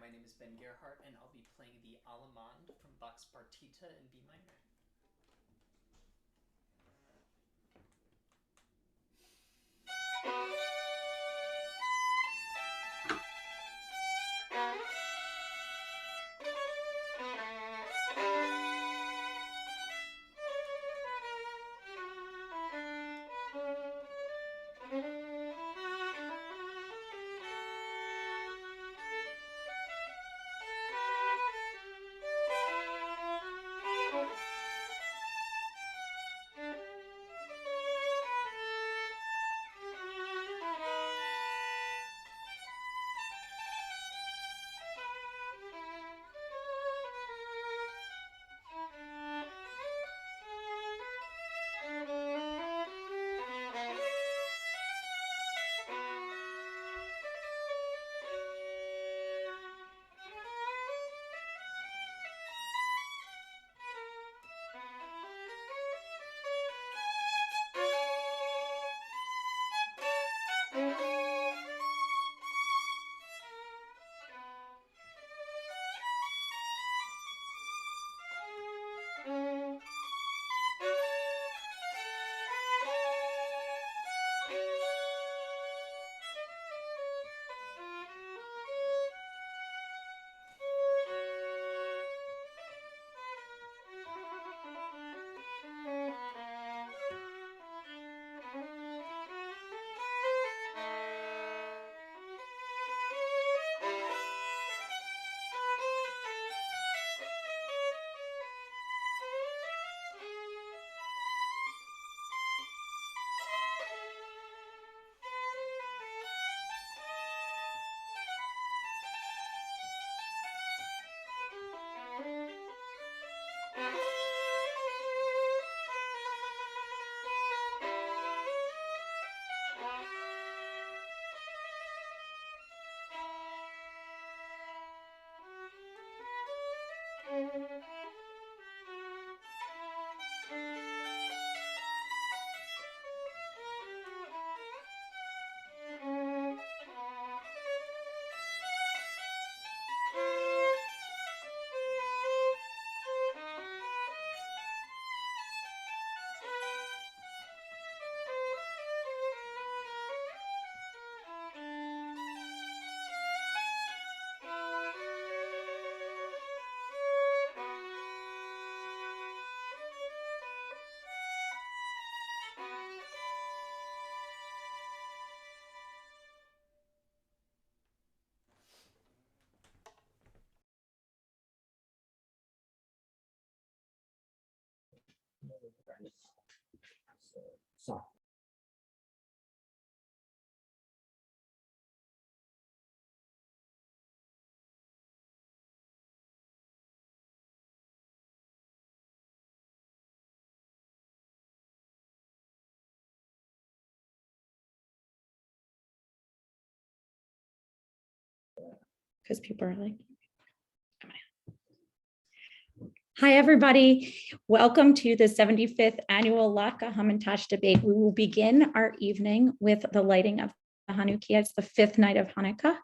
My name is Ben Gerhardt, and I'll be playing the Allemande from Bach's Partita in B minor. Because people are like, hi, everybody. Welcome to the 75th annual Latke-Hamantash Debate. We will begin our evening with the lighting of the Hanukkah. It's the fifth night of Hanukkah.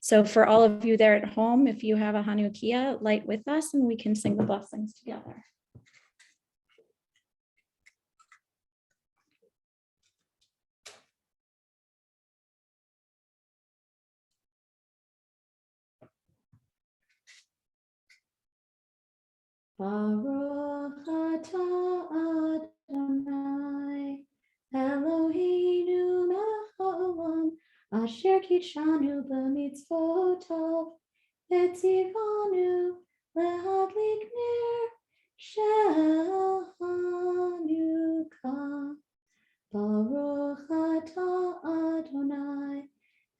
So for all of you there at home, if you have a Hanukkah, light with us and we can sing the blessings together. Baruch atah Adonai Eloheinu melech haolam asher kitshanu b'mitzvotav v'tzivanu lehadlik ner shel Hanukkah. Baruch atah Adonai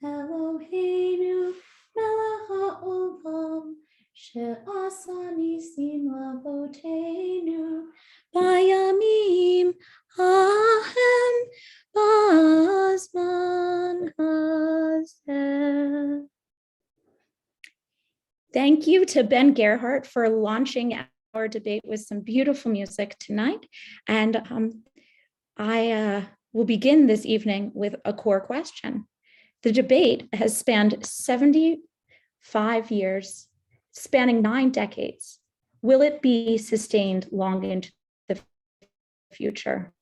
Eloheinu melech haolam she'asa nisim lavotenu bayamim hahem bazman hazeh. Thank you to Ben Gerhardt for launching our debate with some beautiful music tonight. And I will begin this evening with a core question. The debate has spanned 70 5 years, spanning 9 decades? Will it be sustained long into the future?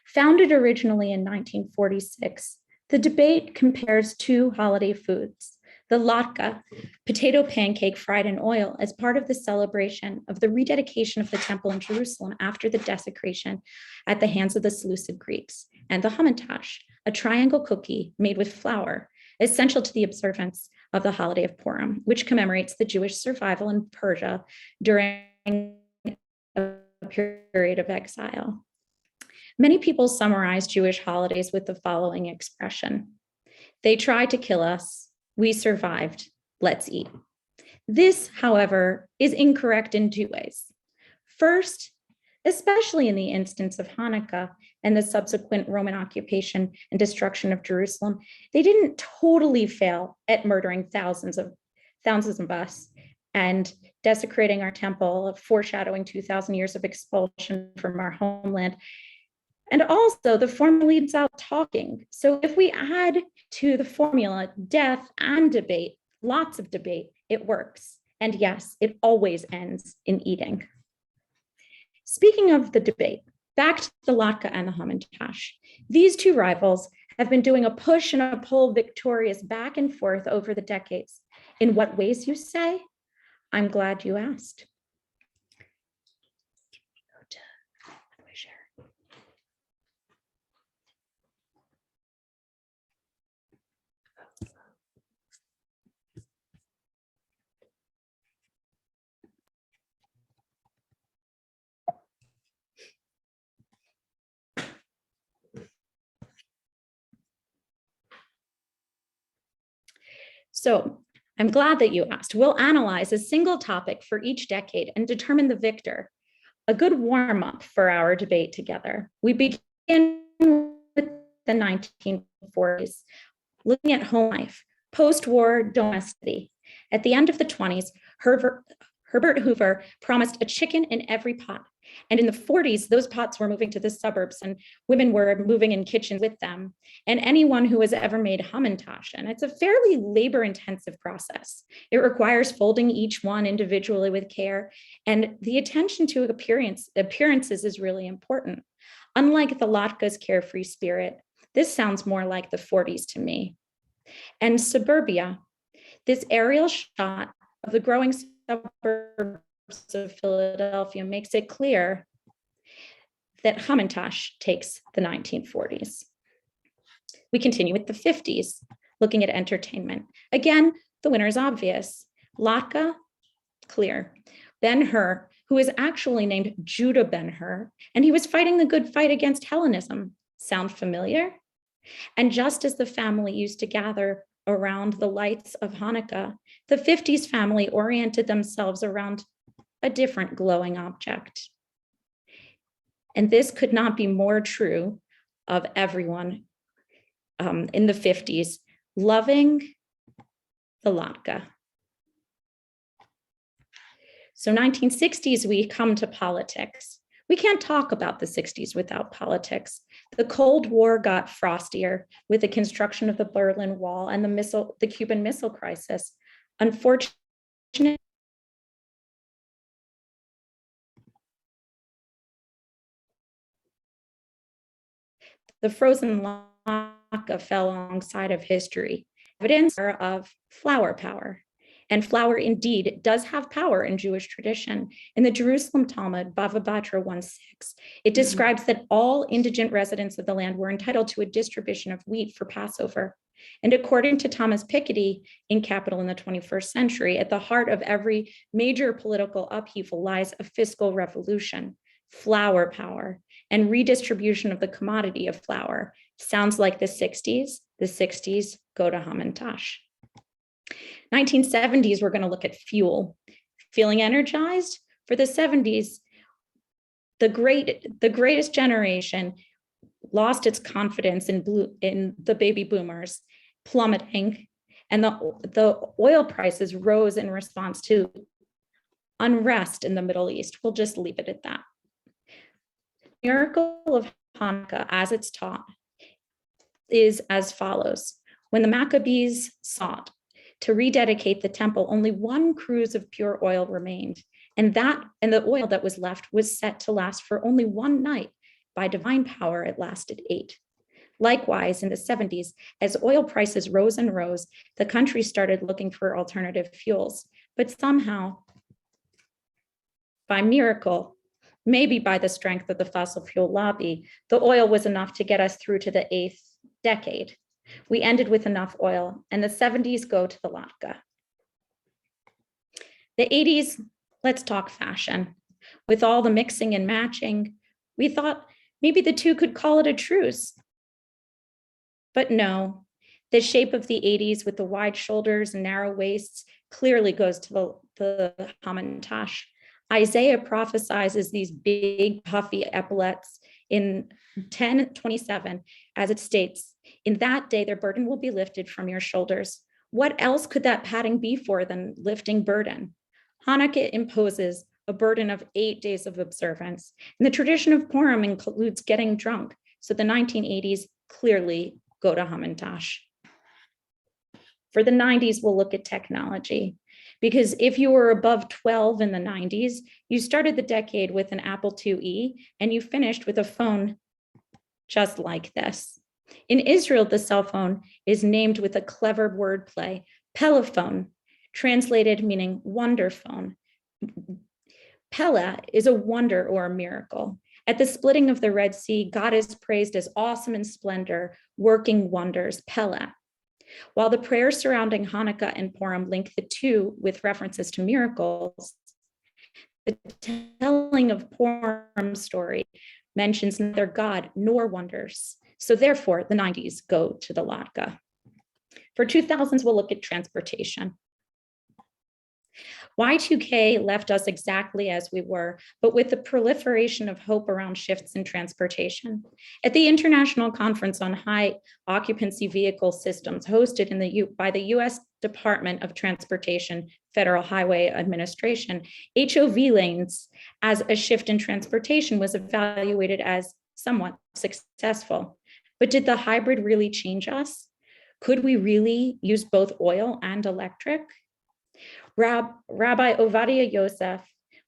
Founded originally in 1946, the debate compares 2 holiday foods: the latke, potato pancake fried in oil, as part of the celebration of the rededication of the temple in Jerusalem after the desecration at the hands of the Seleucid Greeks, and the hamantash, a triangle cookie made with flour, essential to the observance of the holiday of Purim, which commemorates the Jewish survival in Persia during a period of exile. Many people summarize Jewish holidays with the following expression: they tried to kill us, we survived, let's eat. This, however, is incorrect in 2 ways. First, especially in the instance of Hanukkah and the subsequent Roman occupation and destruction of Jerusalem, they didn't totally fail at murdering thousands of us and desecrating our temple, foreshadowing 2,000 years of expulsion from our homeland. And also, the formula leads out talking. So if we add to the formula death and debate, lots of debate, it works. And yes, it always ends in eating. Speaking of the debate, back to the latke and the hamantash. These 2 rivals have been doing a push and a pull victorious back and forth over the decades. In what ways, you say? I'm glad you asked. So I'm glad that you asked. We'll analyze a single topic for each decade and determine the victor. A good warm-up for our debate together. We begin with the 1940s, looking at home life, post-war domesticity. At the end of the 20s, Herbert Hoover promised a chicken in every pot. And in the 40s, those pots were moving to the suburbs and women were moving in kitchens with them. And anyone who has ever made hamantaschen, it's a fairly labor-intensive process. It requires folding each one individually with care. And the attention to appearances is really important. Unlike the latke's carefree spirit, this sounds more like the 40s to me. And suburbia, this aerial shot of the growing suburbs of Philadelphia makes it clear that hamantash takes the 1940s. We continue with the 50s, looking at entertainment. Again, the winner is obvious. Latke, clear. Ben-Hur, who is actually named Judah Ben-Hur, and he was fighting the good fight against Hellenism. Sound familiar? And just as the family used to gather around the lights of Hanukkah, the 50s family oriented themselves around a different glowing object. And this could not be more true of everyone in the 50s, loving the latke. So 1960s, we come to politics. We can't talk about the 60s without politics. The Cold War got frostier with the construction of the Berlin Wall and the Cuban Missile Crisis. Unfortunately, the frozen latke fell alongside of history, evidence of flower power. And flour indeed does have power in Jewish tradition. In the Jerusalem Talmud, Bava Batra 1:6, it describes that all indigent residents of the land were entitled to a distribution of wheat for Passover. And according to Thomas Piketty in Capital in the 21st Century, at the heart of every major political upheaval lies a fiscal revolution, flour power, and redistribution of the commodity of flour. Sounds like the 60s. The 60s go to hamantash. 1970s, we're going to look at fuel. Feeling energized? For the 70s, the greatest generation lost its confidence in the baby boomers, plummeting, and the oil prices rose in response to unrest in the Middle East. We'll just leave it at that. The miracle of Hanukkah, as it's taught, is as follows. When the Maccabees sought To rededicate the temple, only one cruse of pure oil remained, and the oil that was left was set to last for only one night. By divine power, it lasted 8. Likewise, in the 70s, as oil prices rose and rose, the country started looking for alternative fuels. But somehow, by miracle, maybe by the strength of the fossil fuel lobby, the oil was enough to get us through to the 8th decade. We ended with enough oil, and the 70s go to the latke. The 80s, let's talk fashion. With all the mixing and matching, we thought maybe the two could call it a truce. But no, the shape of the 80s with the wide shoulders and narrow waists clearly goes to the Hamantash. Isaiah prophesies these big puffy epaulets in 10:27, as it states, "In that day, their burden will be lifted from your shoulders." What else could that padding be for than lifting burden? Hanukkah imposes a burden of 8 days of observance, and the tradition of Purim includes getting drunk. So the 1980s clearly go to Hamantash. For the 90s, we'll look at technology, because if you were above 12 in the 90s, you started the decade with an Apple IIe and you finished with a phone just like this. In Israel, the cell phone is named with a clever wordplay, pelephone, translated meaning wonder phone. Pele is a wonder or a miracle. At the splitting of the Red Sea, God is praised as awesome in splendor, working wonders, Pele. While the prayers surrounding Hanukkah and Purim link the two with references to miracles, the telling of Purim's story mentions neither God nor wonders. So therefore, the 90s go to the latke. For 2000s, we'll look at transportation. Y2K left us exactly as we were, but with the proliferation of hope around shifts in transportation. At the International Conference on High Occupancy Vehicle Systems, hosted by the US Department of Transportation Federal Highway Administration, HOV lanes as a shift in transportation was evaluated as somewhat successful. But did the hybrid really change us? Could we really use both oil and electric? Rabbi Ovadia Yosef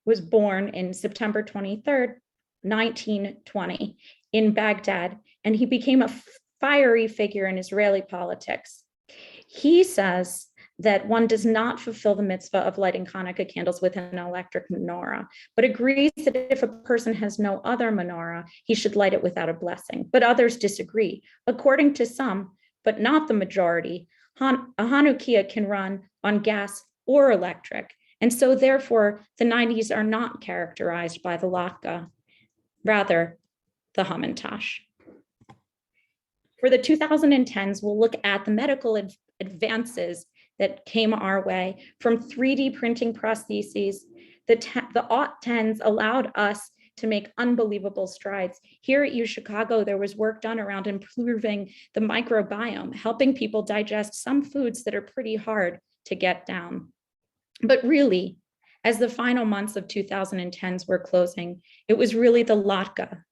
was born in September 23rd, 1920 in Baghdad, and he became a fiery figure in Israeli politics. He says that one does not fulfill the mitzvah of lighting Hanukkah candles with an electric menorah, but agrees that if a person has no other menorah, he should light it without a blessing. But others disagree. According to some, but not the majority, a Hanukkah can run on gas or electric. And so therefore, the 90s are not characterized by the latke, rather the Hamantash. For the 2010s, we'll look at the medical advances that came our way from 3D printing prostheses. The aught tens allowed us to make unbelievable strides. Here at UChicago, there was work done around improving the microbiome, helping people digest some foods that are pretty hard to get down. But really, as the final months of 2010s were closing, it was really the latke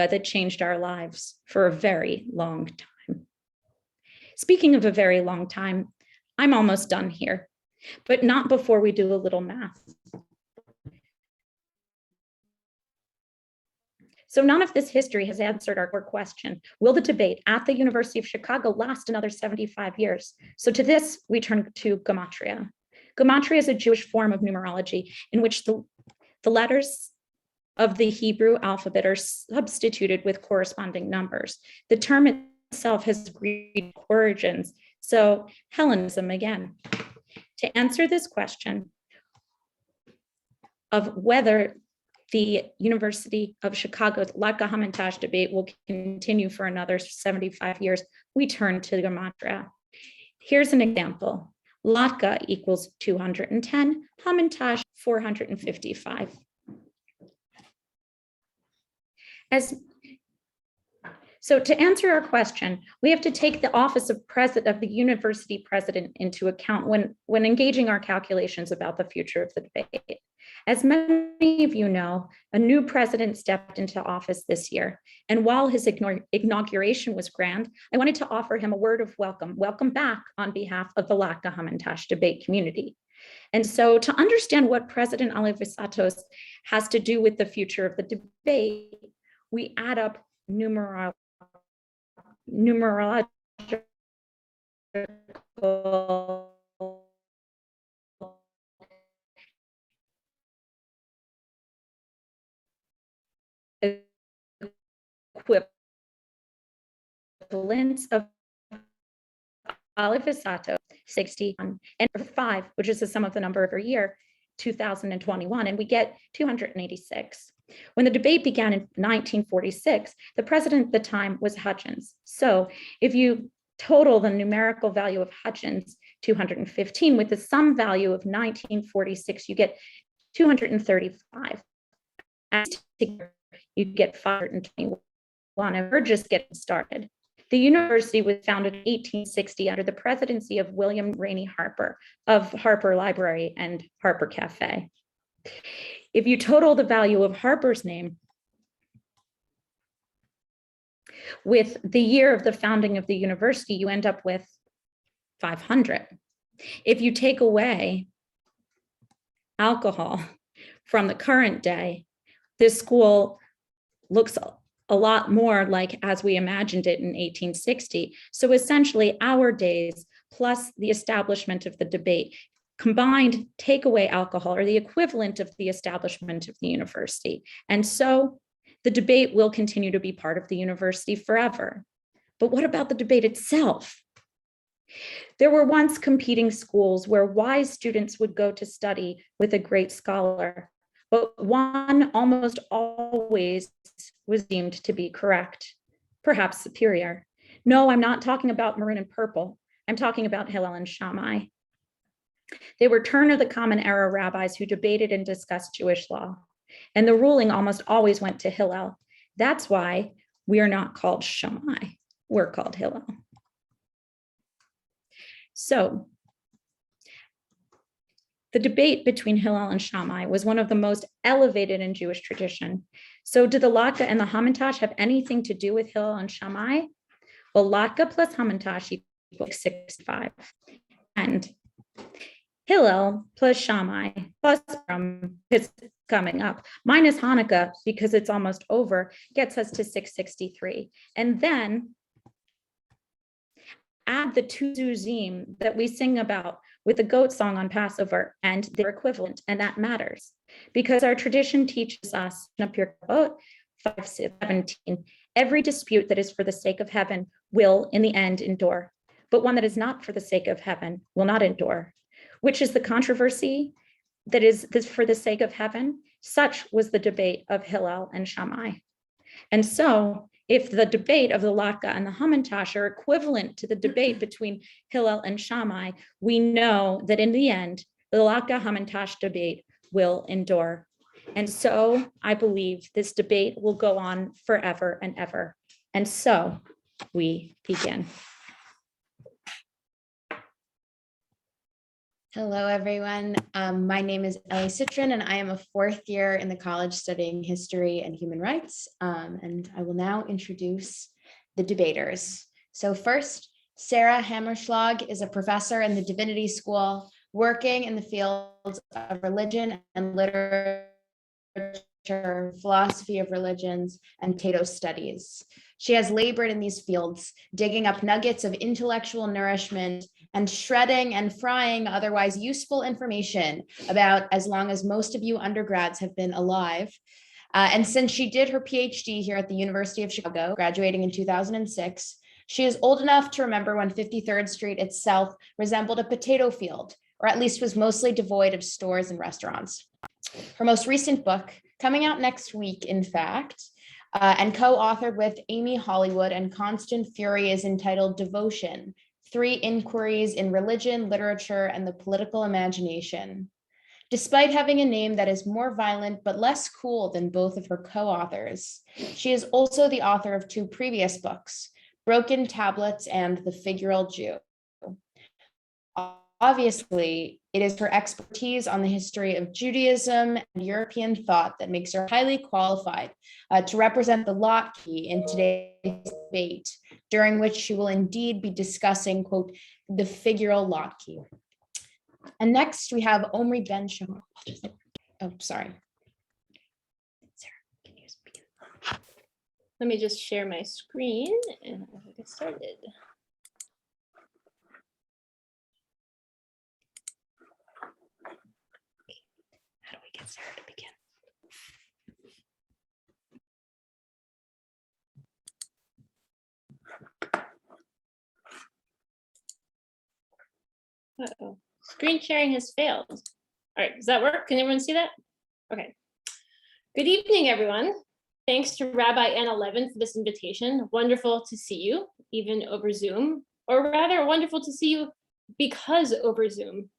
that changed our lives for a very long time. Speaking of a very long time, I'm almost done here, but not before we do a little math. So none of this history has answered our core question. Will the debate at the University of Chicago last another 75 years? So to this, we turn to Gematria. Gematria is a Jewish form of numerology in which the letters of the Hebrew alphabet are substituted with corresponding numbers. The term itself has Greek origins, so Hellenism again. To answer this question of whether the University of Chicago's Latke-Hamantash debate will continue for another 75 years, we turn to Gematria. Here's an example. Latke equals 210, Hamantash 455. So to answer our question, we have to take the office of the university president into account when engaging our calculations about the future of the debate. As many of you know, a new president stepped into office this year. And while his inauguration was grand, I wanted to offer him a word of welcome back on behalf of the Latke-Hamantash Debate community. And so to understand what President Alivisatos has to do with the future of the debate, we add up numerological equivalents of Alivisatos 61 and 5, which is the sum of the number every year, 2021, and we get 286. When the debate began in 1946, the president at the time was Hutchins. So if you total the numerical value of Hutchins, 215, with the sum value of 1946, you get 235. You get 521, and we're just getting started. The university was founded in 1860 under the presidency of William Rainey Harper of Harper Library and Harper Cafe. If you total the value of Harper's name with the year of the founding of the university, you end up with 500. If you take away alcohol from the current day, this school looks a lot more like as we imagined it in 1860. So essentially our days plus the establishment of the debate combined take away alcohol, or the equivalent of the establishment of the university. And so the debate will continue to be part of the university forever. But what about the debate itself? There were once competing schools where wise students would go to study with a great scholar, but one almost always was deemed to be correct, perhaps superior. No, I'm not talking about maroon and purple. I'm talking about Hillel and Shammai. They were turn of the common era rabbis who debated and discussed Jewish law, and the ruling almost always went to Hillel. That's why we are not called Shammai, we're called Hillel. So the debate between Hillel and Shammai was one of the most elevated in Jewish tradition. So did the latke and the hamantash have anything to do with Hillel and Shammai? Well, latke plus hamantash equals 65. And Hillel plus Shammai plus Purim, it's coming up, minus Hanukkah, because it's almost over, gets us to 663. And then add the two zuzim that we sing about with the goat song on Passover, and they're equivalent, and that matters because our tradition teaches us in Pirkei 5:17, every dispute that is for the sake of heaven will in the end endure, but one that is not for the sake of heaven will not endure. Which is the controversy that is this for the sake of heaven? Such was the debate of Hillel and Shammai. And so if the debate of the latke and the hamantash are equivalent to the debate between Hillel and Shammai, we know that in the end, the latke-hamantash debate will endure. And so I believe this debate will go on forever and ever. And so we begin. Hello, everyone. My name is Ellie Citron, and I am a fourth year in the college studying history and human rights. And I will now introduce the debaters. So first, Sarah Hammerschlag is a professor in the Divinity School, working in the fields of religion and literature, philosophy of religions, and Tato studies. She has labored in these fields, digging up nuggets of intellectual nourishment and shredding and frying otherwise useful information about as long as most of you undergrads have been alive. And since she did her PhD here at the University of Chicago, graduating in 2006, she is old enough to remember when 53rd Street itself resembled a potato field, or at least was mostly devoid of stores and restaurants. Her most recent book, coming out next week, in fact, and co-authored with Amy Hollywood and Constant Fury, is entitled Devotion: 3 Inquiries in Religion, Literature, and the Political Imagination. Despite having a name that is more violent but less cool than both of her co-authors, she is also the author of 2 previous books, Broken Tablets and The Figural Jew. Obviously, it is her expertise on the history of Judaism and European thought that makes her highly qualified to represent the Latke in today's debate, during which she will indeed be discussing, quote, the figural Latke. And next we have Omri Ben-Shahar. Oh, sorry. Sarah, can you speak? Let me just share my screen and I'll get started. How do we get Sarah to begin? Uh-oh. Screen sharing has failed. All right, does that work? Can everyone see that? Okay. Good evening, everyone. Thanks to Rabbi Anna Levin for this invitation. Wonderful to see you, even over Zoom, or rather wonderful to see you because over Zoom.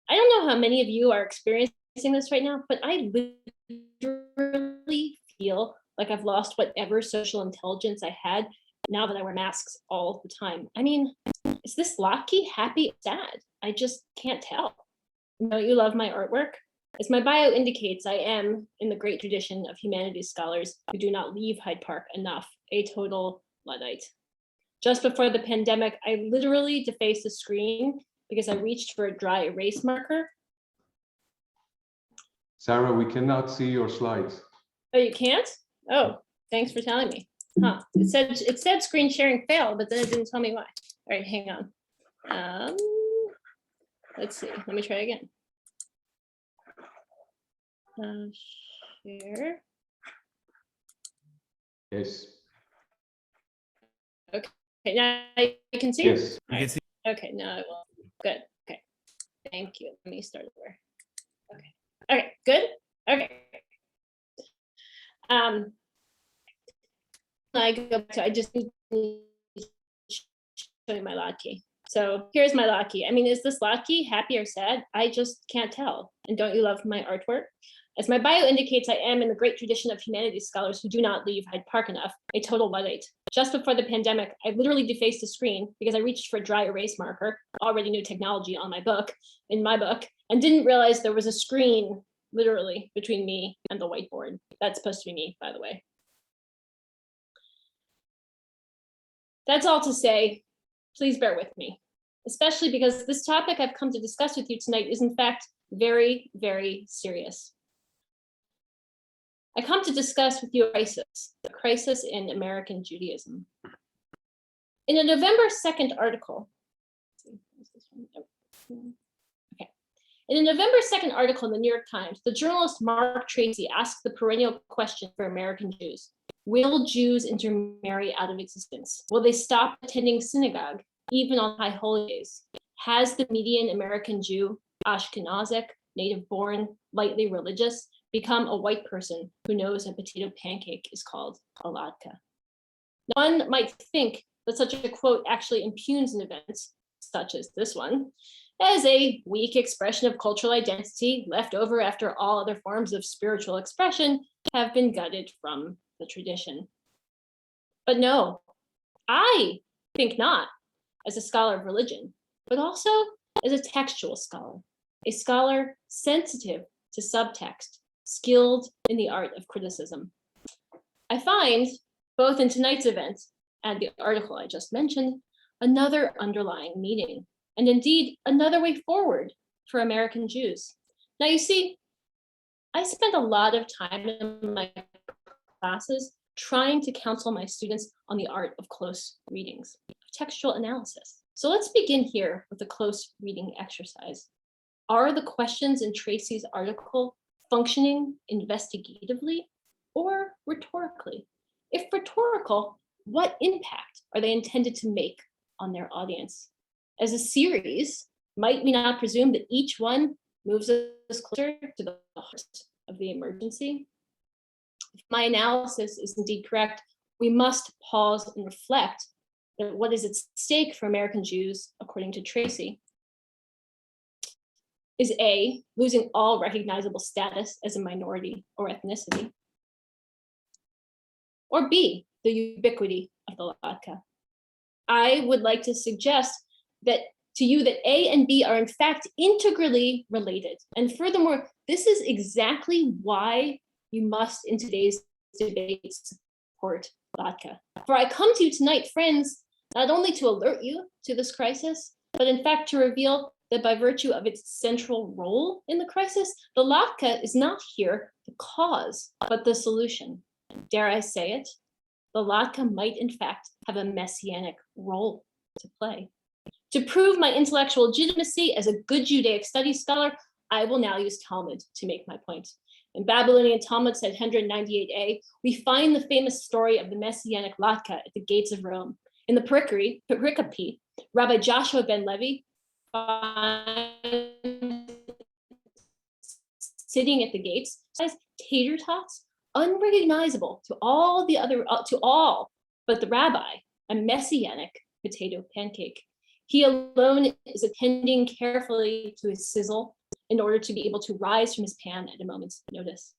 I don't know how many of you are experiencing this right now, but I literally feel like I've lost whatever social intelligence I had now that I wear masks all the time. I mean, is this Latke happy or sad? I just can't tell. Don't you love my artwork? As my bio indicates, I am in the great tradition of humanities scholars who do not leave Hyde Park enough, a total Luddite. Just before the pandemic, I literally defaced the screen because I reached for a dry erase marker. Sarah, we cannot see your slides. Oh, you can't? Oh, thanks for telling me. Huh? It said screen sharing failed, but then it didn't tell me why. All right, hang on. Let's see. Let me try again. Share. Yes. Okay, now you can see. Yes. You can see. Okay, now I will. Good. Okay. Thank you. Let me start over. Okay. Okay. Good. Okay. I go back to. I just need to show you my Latke. So here's my Latke. I mean, is this Latke happy or sad? I just can't tell. And don't you love my artwork? As my bio indicates, I am in the great tradition of humanities scholars who do not leave Hyde Park enough, a total Luddite. Just before the pandemic, I literally defaced the screen because I reached for a dry erase marker, already new technology on in my book, and didn't realize there was a screen literally between me and the whiteboard. That's supposed to be me, by the way. That's all to say, please bear with me, especially because this topic I've come to discuss with you tonight is in fact very, very serious. I come to discuss with you a crisis in American Judaism. In a November 2nd article, in a November 2nd article in the New York Times, the journalist Mark Tracy asked the perennial question for American Jews: will Jews intermarry out of existence? Will they stop attending synagogue, even on high holy days? Has the median American Jew, Ashkenazic, native-born, lightly religious, become a white person who knows a potato pancake is called a latke? One might think that such a quote actually impugns an event, such as this one, as a weak expression of cultural identity left over after all other forms of spiritual expression have been gutted from the tradition. But no, I think not, as a scholar of religion, but also as a textual scholar, a scholar sensitive to subtext, skilled in the art of criticism. I find, both in tonight's event and the article I just mentioned, another underlying meaning, and indeed another way forward for American Jews. Now, you see, I spent a lot of time in my classes trying to counsel my students on the art of close readings, of textual analysis. So let's begin here with a close reading exercise. Are the questions in Tracy's article functioning investigatively or rhetorically? If rhetorical, what impact are they intended to make on their audience? As a series, might we not presume that each one moves us closer to the heart of the emergency? If my analysis is indeed correct, we must pause and reflect that what is at stake for American Jews, according to Tracy, is A, losing all recognizable status as a minority or ethnicity, or B, the ubiquity of the latke. I would like to suggest that to you that A and B are in fact integrally related. And furthermore, this is exactly why you must in today's debate support latke. For I come to you tonight, friends, not only to alert you to this crisis, but in fact to reveal that by virtue of its central role in the crisis, the latke is not here the cause, but the solution. Dare I say it? The latke might in fact have a messianic role to play. To prove my intellectual legitimacy as a good Judaic studies scholar, I will now use Talmud to make my point. In Babylonian Talmud, site 198a, we find the famous story of the messianic latke at the gates of Rome. In the pericope, Rabbi Joshua ben Levi sitting at the gates, says tater tots, unrecognizable to all but the rabbi, a messianic potato pancake. He alone is attending carefully to his sizzle in order to be able to rise from his pan at a moment's notice.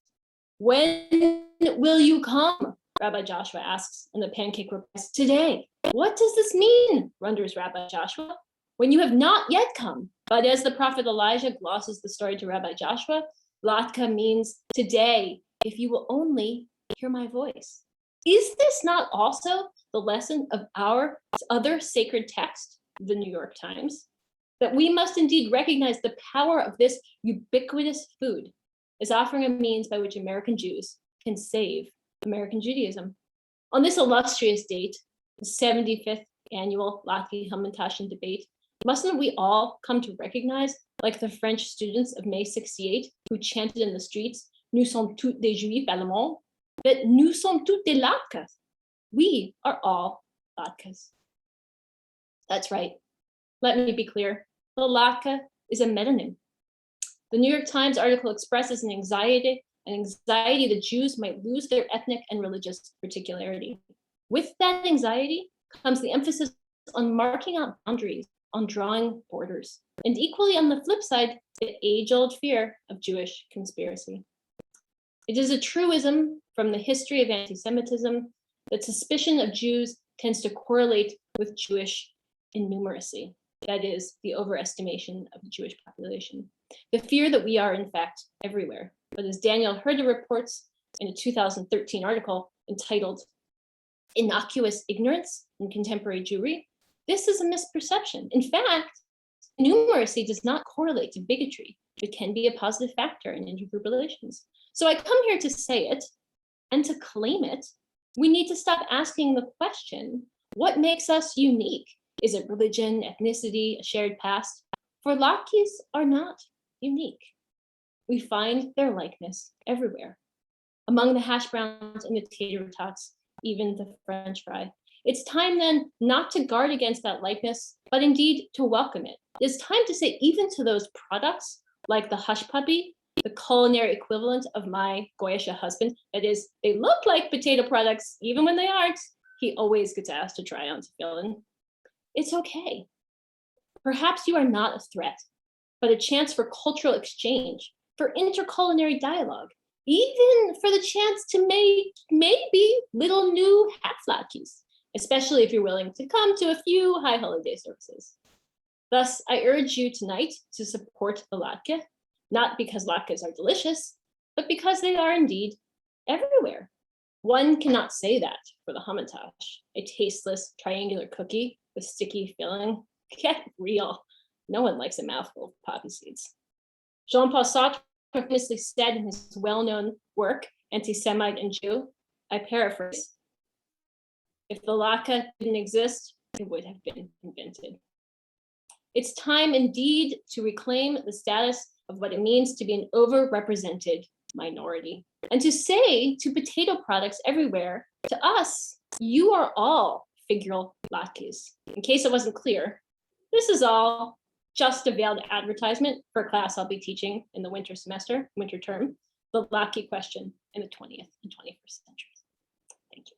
When will you come? Rabbi Joshua asks, and the pancake replies, today. What does this mean? Wonders Rabbi Joshua. When you have not yet come. But as the prophet Elijah glosses the story to Rabbi Joshua, latke means today, if you will only hear my voice. Is this not also the lesson of our other sacred text, the New York Times? That we must indeed recognize the power of this ubiquitous food as offering a means by which American Jews can save American Judaism. On this illustrious date, the 75th annual Latke-Hamantash Debate, mustn't we all come to recognize, like the French students of May 68 who chanted in the streets, nous sommes tous des juifs allemands, that nous sommes tous des latkes. We are all latkes. That's right. Let me be clear. The latke is a metonym. The New York Times article expresses an anxiety that Jews might lose their ethnic and religious particularity. With that anxiety comes the emphasis on marking out boundaries, on drawing borders, and equally on the flip side, the age-old fear of Jewish conspiracy. It is a truism from the history of anti-Semitism that suspicion of Jews tends to correlate with Jewish innumeracy, that is, the overestimation of the Jewish population. The fear that we are, in fact, everywhere. But as Daniel Herzel reports in a 2013 article entitled Innocuous Ignorance in Contemporary Jewry, this is a misperception. In fact, numeracy does not correlate to bigotry. It can be a positive factor in intergroup relations. So I come here to say it, and to claim it, we need to stop asking the question, what makes us unique? Is it religion, ethnicity, a shared past? For latkes are not unique. We find their likeness everywhere. Among the hash browns and the tater tots, even the French fry. It's time then not to guard against that likeness, but indeed to welcome it. It's time to say even to those products like the hush puppy, the culinary equivalent of my Goyish husband, that is, they look like potato products even when they aren't. He always gets asked to try on to fill in. It's okay. Perhaps you are not a threat, but a chance for cultural exchange, for interculinary dialogue, even for the chance to make maybe little new half-latkes, especially if you're willing to come to a few high holiday services. Thus, I urge you tonight to support the latke, not because latkes are delicious, but because they are indeed everywhere. One cannot say that for the hamantash, a tasteless triangular cookie with sticky filling. Get real. No one likes a mouthful of poppy seeds. Jean-Paul Sartre famously said in his well-known work, Anti-Semite and Jew, I paraphrase, if the latke didn't exist, it would have been invented. It's time indeed to reclaim the status of what it means to be an overrepresented minority. And to say to potato products everywhere, to us, you are all figural latkes. In case it wasn't clear, this is all just a veiled advertisement for a class I'll be teaching in the winter term, the latke question in the 20th and 21st centuries. Thank you.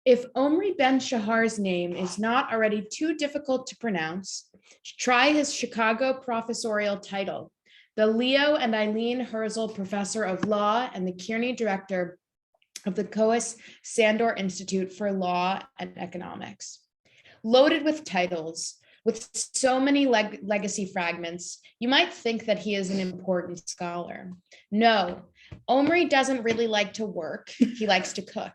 If Omri Ben-Shahar's name is not already too difficult to pronounce, try his Chicago professorial title, the Leo and Eileen Herzel Professor of Law and the Kearney Director of the Coas Sandor Institute for Law and Economics. Loaded with titles, with so many legacy fragments, you might think that he is an important scholar. No, Omri doesn't really like to work. He likes to cook.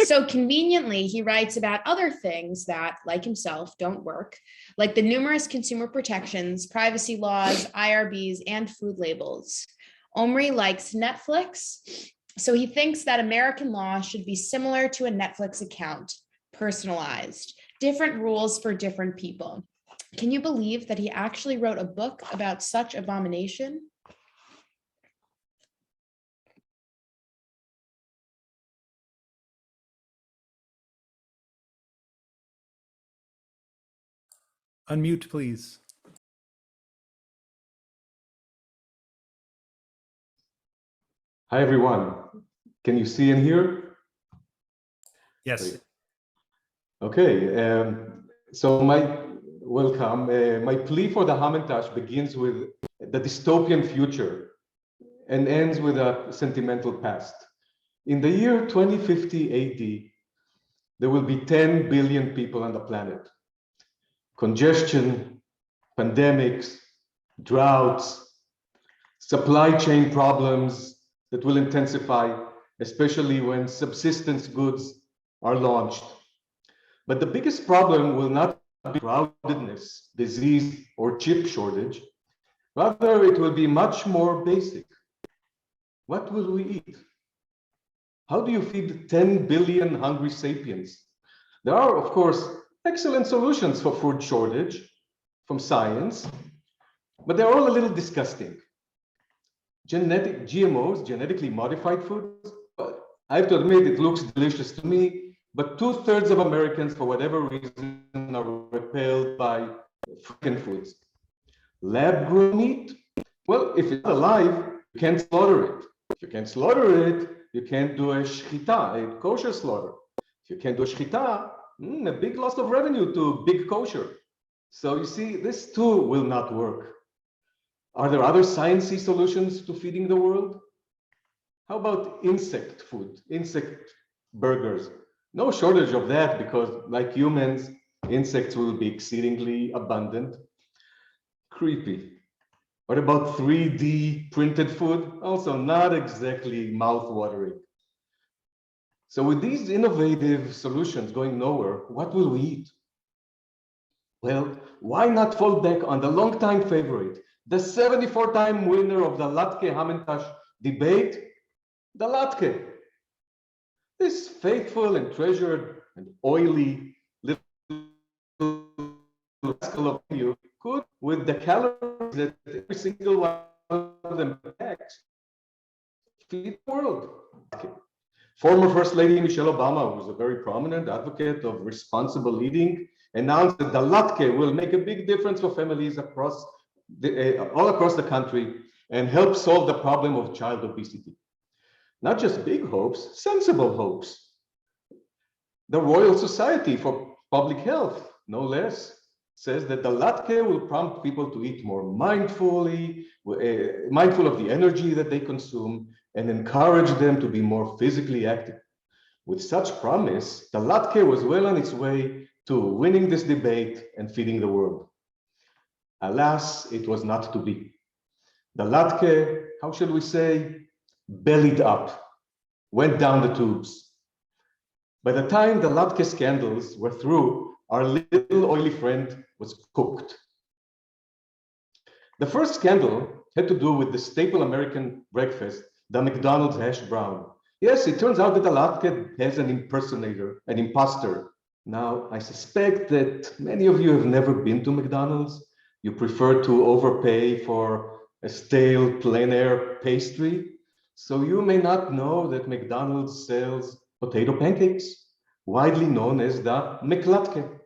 So conveniently, he writes about other things that, like himself, don't work, like the numerous consumer protections, privacy laws, IRBs, and food labels. Omri likes Netflix, so he thinks that American law should be similar to a Netflix account, personalized, different rules for different people. Can you believe that he actually wrote a book about such abomination? Unmute, please. Hi, everyone. Can you see and hear? Yes. Great. Okay, so welcome. My plea for the Hamantash begins with the dystopian future and ends with a sentimental past. In the year 2050 AD, there will be 10 billion people on the planet. Congestion, pandemics, droughts, supply chain problems that will intensify, especially when subsistence goods are launched. But the biggest problem will not be crowdedness, disease, or chip shortage. Rather, it will be much more basic. What will we eat? How do you feed 10 billion hungry sapiens? There are, of course, excellent solutions for food shortage from science, but they're all a little disgusting. GMOs, genetically modified foods, I have to admit it looks delicious to me, but 2/3 of Americans, for whatever reason, are repelled by freaking foods. Lab-grown meat, well, if it's alive, you can't slaughter it. If you can't slaughter it, you can't do a shchita, a kosher slaughter. If you can't do a shchita, a big loss of revenue to big kosher. So you see, this too will not work. Are there other sciencey solutions to feeding the world? How about insect food, insect burgers? No shortage of that because, like humans, insects will be exceedingly abundant. Creepy. What about 3D printed food? Also not exactly mouth-watering. So with these innovative solutions going nowhere, what will we eat? Well, why not fall back on the longtime favorite, the 74-time winner of the Latke-Hamantash Debate, the latke. This faithful and treasured and oily little rascal of you could, with the calories that every single one of them packs, feed the world. Former First Lady Michelle Obama, who was a very prominent advocate of responsible eating, announced that the latke will make a big difference for families across all across the country and help solve the problem of child obesity. Not just big hopes, sensible hopes. The Royal Society for Public Health, no less, says that the latke will prompt people to eat more mindfully, mindful of the energy that they consume, and encourage them to be more physically active. With such promise, the latke was well on its way to winning this debate and feeding the world. Alas, it was not to be. The latke, how should we say, bellied up, went down the tubes. By the time the latke scandals were through, our little oily friend was cooked. The first scandal had to do with the staple American breakfast, the McDonald's hash brown. Yes, it turns out that the latke has an impersonator, an imposter. Now, I suspect that many of you have never been to McDonald's. You prefer to overpay for a stale plein air pastry. So you may not know that McDonald's sells potato pancakes, widely known as the McLatke.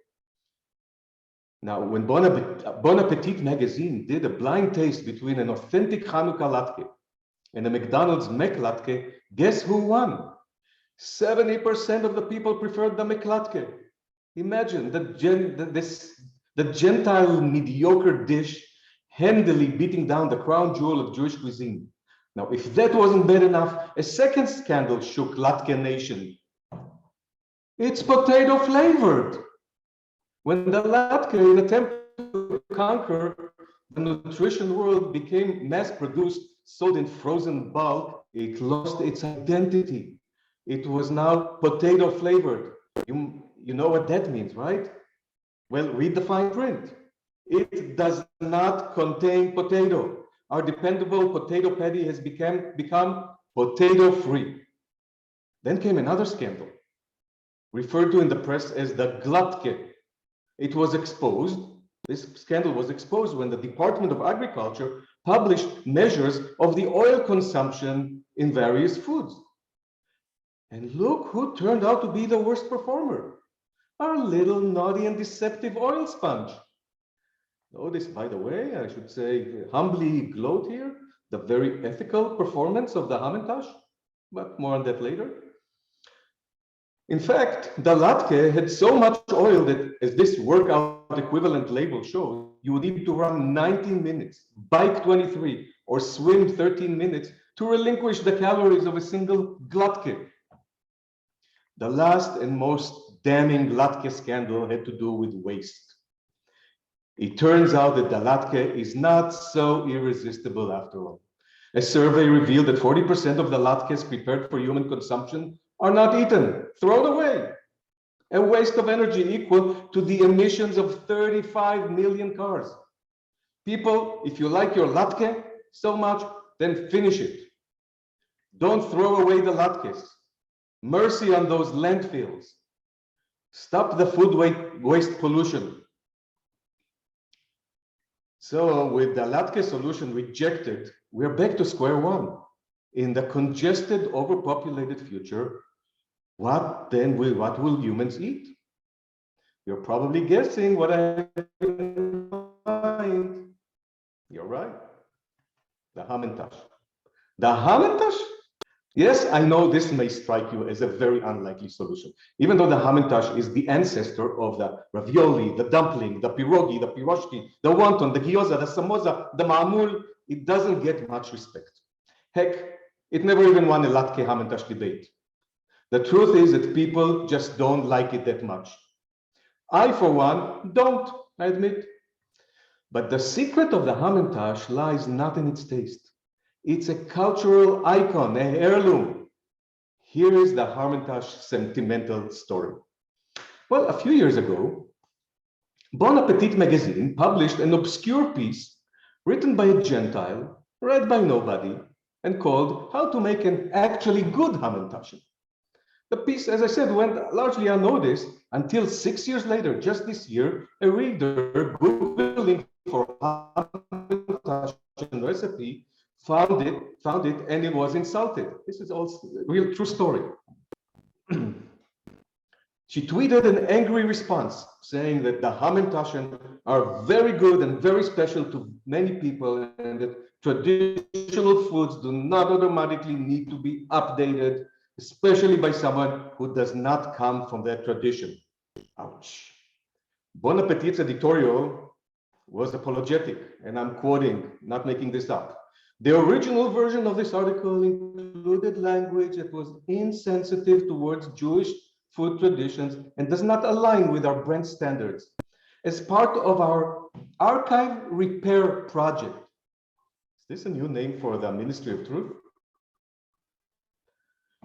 Now, when Bon Appetit magazine did a blind taste between an authentic Hanukkah latke and a McDonald's McLatke, guess who won? 70% of the people preferred the McLatke. Imagine the Gentile mediocre dish handily beating down the crown jewel of Jewish cuisine. Now, if that wasn't bad enough, a second scandal shook Latke Nation. It's potato flavored. When the Latke, in an attempt to conquer the nutrition world, became mass-produced, sold in frozen bulk, it lost its identity. It was now potato flavored. You know what that means, right? Well, read the fine print. It does not contain potato. Our dependable potato patty has become potato free. Then came another scandal, referred to in the press as the Glatke. It was exposed, this scandal was exposed when the Department of Agriculture published measures of the oil consumption in various foods. And look who turned out to be the worst performer, our little naughty and deceptive oil sponge. Notice, by the way, I should say, humbly gloat here, the very ethical performance of the Hamantash, but more on that later. In fact, the latke had so much oil that, as this workout equivalent label shows, you would need to run 19 minutes, bike 23, or swim 13 minutes to relinquish the calories of a single latke. The last and most damning latke scandal had to do with waste. It turns out that the latke is not so irresistible after all. A survey revealed that 40% of the latkes prepared for human consumption are not eaten, thrown away. A waste of energy equal to the emissions of 35 million cars. People, if you like your latke so much, then finish it. Don't throw away the latkes. Mercy on those landfills. Stop the food waste pollution. So with the latke solution rejected, we're back to square one. In the congested, overpopulated future, what will humans eat? You're probably guessing what I have in mind. You're right. The Hamantash. The Hamantash? Yes, I know this may strike you as a very unlikely solution, even though the Hamantash is the ancestor of the ravioli, the dumpling, the pierogi, the piroshki, the wonton, the gyoza, the samosa, the ma'amul. It doesn't get much respect. Heck, it never even won a Latke-Hamantash debate. The truth is that people just don't like it that much. I, for one, don't, I admit. But the secret of the Hamantash lies not in its taste. It's a cultural icon, a heirloom. Here is the Hamantash sentimental story. Well, a few years ago, Bon Appetit magazine published an obscure piece written by a Gentile, read by nobody, and called How to Make an Actually Good Hamantash. The piece, as I said, went largely unnoticed until 6 years later, just this year, a reader Googling for Hamantash recipe found it, and it was insulted. This is also a real true story. She tweeted an angry response saying that the Hamantashen are very good and very special to many people, and that traditional foods do not automatically need to be updated, especially by someone who does not come from that tradition. Ouch. Bon Appetit's editorial was apologetic, and I'm quoting, not making this up. The original version of this article included language that was insensitive towards Jewish food traditions and does not align with our brand standards. As part of our archive repair project, is this a new name for the Ministry of Truth?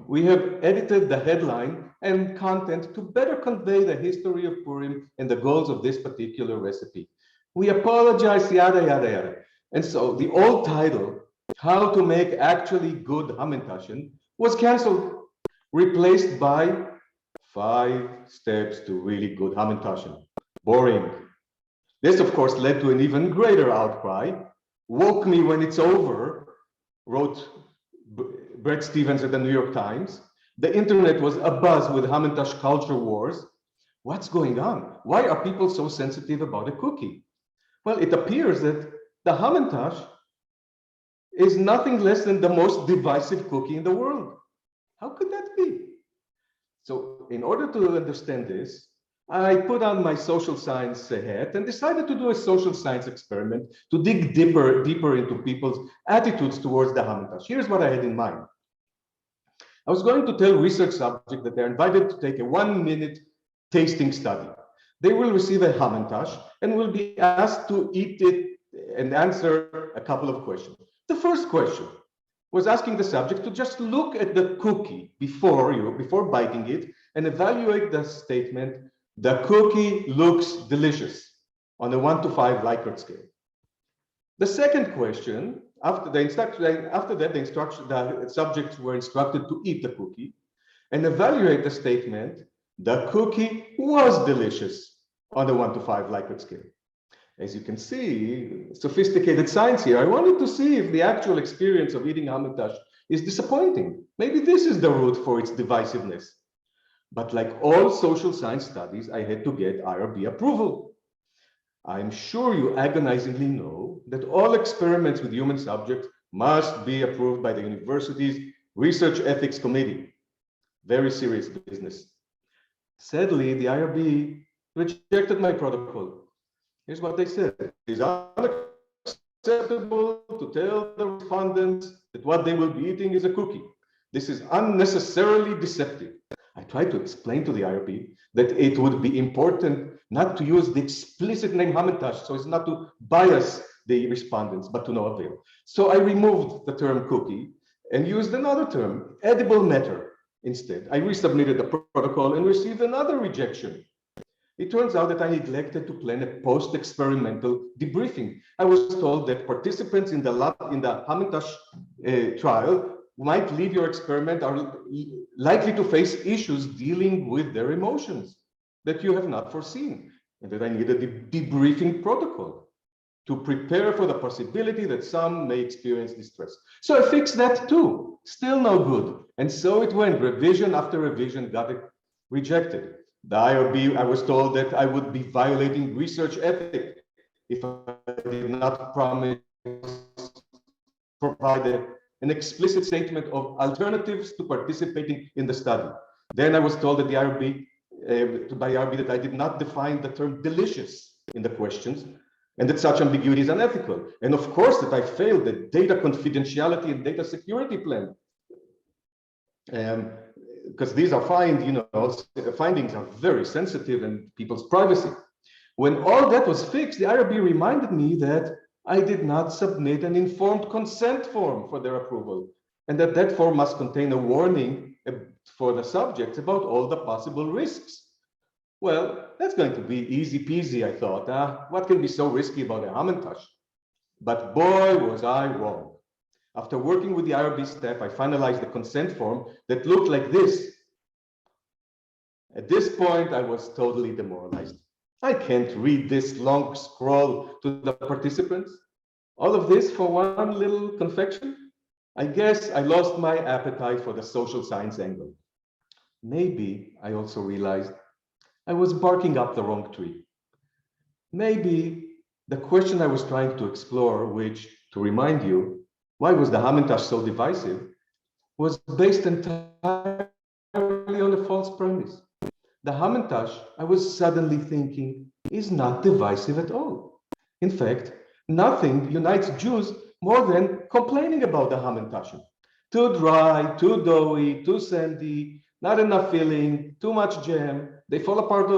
We have edited the headline and content to better convey the history of Purim and the goals of this particular recipe. We apologize, yada, yada, yada. And so the old title, How to Make Actually Good Hamantashen, was canceled, replaced by 5 Steps to Really Good Hamantashen. Boring. This, of course, led to an even greater outcry. Woke me when it's over, wrote Bret Stephens at the New York Times. The internet was abuzz with Hamantash culture wars. What's going on? Why are people so sensitive about a cookie? Well, it appears that the Hamantash is nothing less than the most divisive cookie in the world. How could that be? So in order to understand this, I put on my social science hat and decided to do a social science experiment to dig deeper into people's attitudes towards the Hamantash. Here's what I had in mind. I was going to tell research subjects that they're invited to take a 1-minute tasting study. They will receive a Hamantash and will be asked to eat it and answer a couple of questions. The first question was asking the subject to just look at the cookie before biting it and evaluate the statement, "The cookie looks delicious," on a 1 to 5 Likert scale. The second question, after that, the subjects were instructed to eat the cookie and evaluate the statement, "The cookie was delicious," on the 1 to 5 Likert scale. As you can see, sophisticated science here. I wanted to see if the actual experience of eating Hamantash is disappointing. Maybe this is the root for its divisiveness. But like all social science studies, I had to get IRB approval. I'm sure you agonizingly know that all experiments with human subjects must be approved by the university's Research Ethics Committee. Very serious business. Sadly, the IRB rejected my protocol. Here's what they said. It is unacceptable to tell the respondents that what they will be eating is a cookie. This is unnecessarily deceptive. I tried to explain to the IRB that it would be important not to use the explicit name Hamantash so as not to bias the respondents, but to no avail. So I removed the term cookie and used another term, edible matter, instead. I resubmitted the protocol and received another rejection. It turns out that I neglected to plan a post-experimental debriefing. I was told that participants in the Hamantash trial might leave your experiment are likely to face issues dealing with their emotions that you have not foreseen, and that I needed a debriefing protocol to prepare for the possibility that some may experience distress. So I fixed that too, still no good. And so it went, revision after revision got it rejected. The IRB, I was told that I would be violating research ethics if I did not provide an explicit statement of alternatives to participating in the study. Then I was told that the IRB, by IRB, that I did not define the term delicious in the questions, and that such ambiguity is unethical. And of course, that I failed the data confidentiality and data security plan. Because these are findings are very sensitive and people's privacy. When all that was fixed, the IRB reminded me that I did not submit an informed consent form for their approval, and that form must contain a warning for the subjects about all the possible risks. Well, that's going to be easy peasy, I thought. What can be so risky about a Hamantash? But boy, was I wrong. After working with the IRB staff, I finalized the consent form that looked like this. At this point, I was totally demoralized. I can't read this long scroll to the participants. All of this for one little confection? I guess I lost my appetite for the social science angle. Maybe I also realized I was barking up the wrong tree. Maybe the question I was trying to explore, which, to remind you, why was the Hamantash so divisive, was based entirely on a false premise. The Hamantash, I was suddenly thinking, is not divisive at all. In fact, nothing unites Jews more than complaining about the Hamantash. Too dry, too doughy, too sandy, not enough filling, too much jam. They fall apart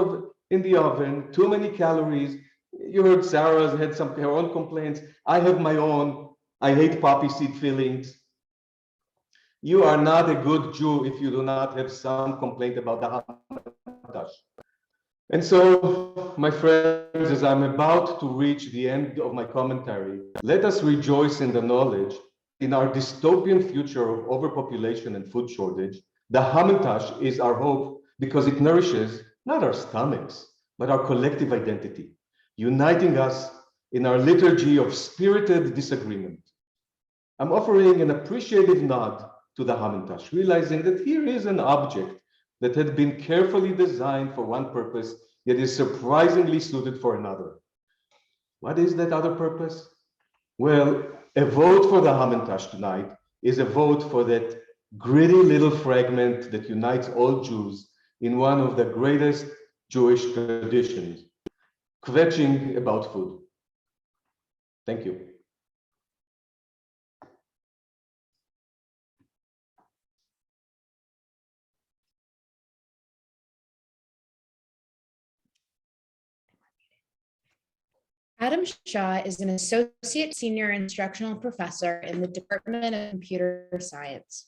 in the oven, too many calories. You heard Sarah's had her own complaints. I have my own. I hate poppy seed fillings. You are not a good Jew if you do not have some complaint about the Hamantash. And so, my friends, as I'm about to reach the end of my commentary, let us rejoice in the knowledge in our dystopian future of overpopulation and food shortage. The Hamantash is our hope because it nourishes not our stomachs, but our collective identity, uniting us in our liturgy of spirited disagreement. I'm offering an appreciative nod to the Hamantash, realizing that here is an object that had been carefully designed for one purpose, yet is surprisingly suited for another. What is that other purpose? Well, a vote for the Hamantash tonight is a vote for that gritty little fragment that unites all Jews in one of the greatest Jewish traditions, kvetching about food. Thank you. Adam Shah is an associate senior instructional professor in the Department of Computer Science.